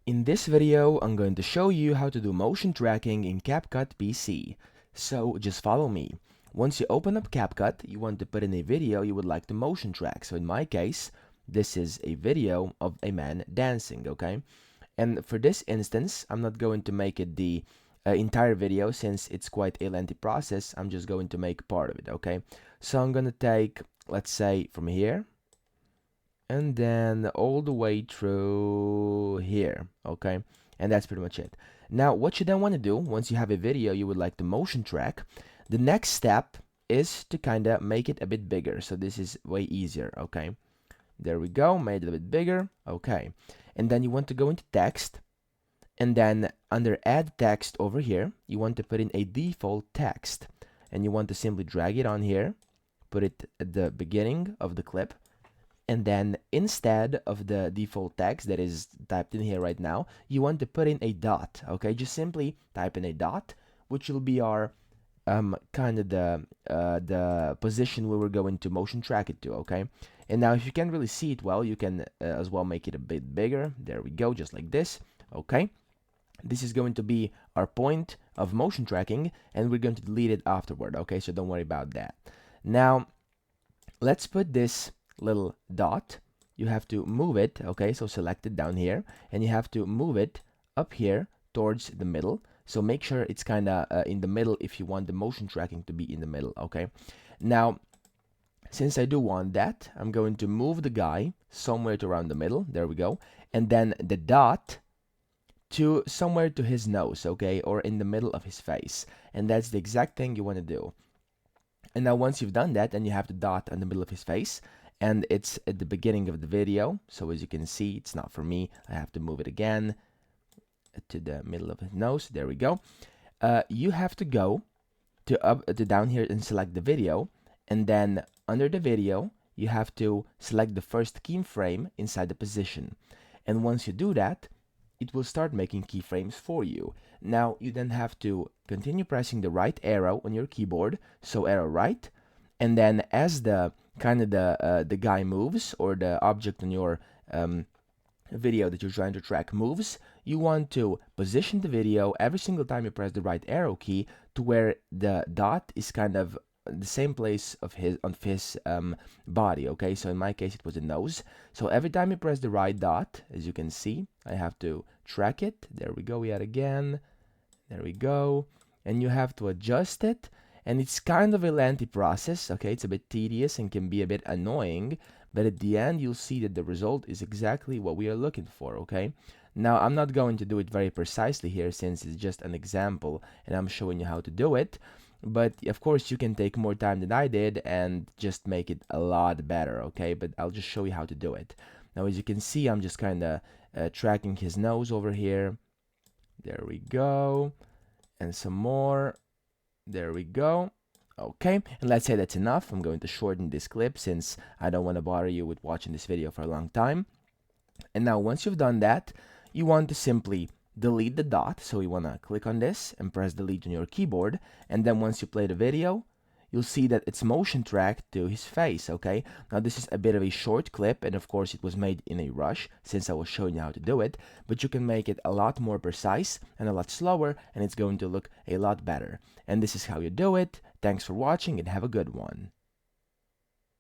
In this video, I'm going to show you how to do motion tracking in CapCut PC. So just follow me. Once you open up CapCut, you want to put in a video you would like to motion track. So in my case, this is a video of a man dancing, okay? And for this instance, I'm not going to make it the entire video since it's quite a lengthy process. I'm just going to make part of it, okay? So I'm going to take, let's say, from here and then all the way through here, okay? And that's pretty much it. Now what you then want to do once you have a video you would like to motion track, the next step is to kind of make it a bit bigger. So this is way easier, okay? There we go, made it a bit bigger, okay. And then you want to go into text, and then under add text over here you want to put in a default text, and you want to simply drag it on here, put it at the beginning of the clip, and then instead of the default text that is typed in here right now, you want to put in a dot, okay? Just simply type in a dot, which will be our kind of the position we were going to motion track it to, okay? And now if you can't really see it well, you can as well make it a bit bigger. There we go, just like this, okay? This is going to be our point of motion tracking, and we're going to delete it afterward, okay? So don't worry about that. Now, let's put this little dot, you have to move it, okay? So select it down here, and you have to move it up here towards the middle. So make sure it's kind of in the middle if you want the motion tracking to be in the middle, okay? Now, since I do want that, I'm going to move the guy somewhere to around the middle. There we go. And then the dot to somewhere to his nose, okay? Or in the middle of his face. And that's the exact thing you want to do. And now once you've done that, and you have the dot in the middle of his face, and it's at the beginning of the video, so as you can see, it's not for me. I have to move it again to the middle of his nose. There we go. You have to go to down here and select the video, and then under the video you have to select the first keyframe inside the position. And once you do that, it will start making keyframes for you. Now you then have to continue pressing the right arrow on your keyboard, so arrow right, and then as the the guy moves, or the object on your video that you're trying to track moves, you want to position the video every single time you press the right arrow key to where the dot is kind of the same place of his body, okay? So in my case it was the nose. So every time you press the right dot, as you can see, I have to track it. There we go, yet again. There we go. And you have to adjust it. And it's kind of a lengthy process, okay? It's a bit tedious and can be a bit annoying, but at the end you'll see that the result is exactly what we are looking for, okay? Now I'm not going to do it very precisely here since it's just an example and I'm showing you how to do it, but of course you can take more time than I did and just make it a lot better, okay? But I'll just show you how to do it. Now as you can see, I'm just kind of tracking his nose over here. There we go. And some more. There we go. Okay, and let's say that's enough. I'm going to shorten this clip since I don't want to bother you with watching this video for a long time. And now once you've done that, you want to simply delete the dot. So you want to click on this and press delete on your keyboard. And then once you play the video, you'll see that it's motion tracked to his face, okay? Now this is a bit of a short clip, and of course it was made in a rush since I was showing you how to do it, but you can make it a lot more precise and a lot slower, and it's going to look a lot better. And this is how you do it. Thanks for watching and have a good one.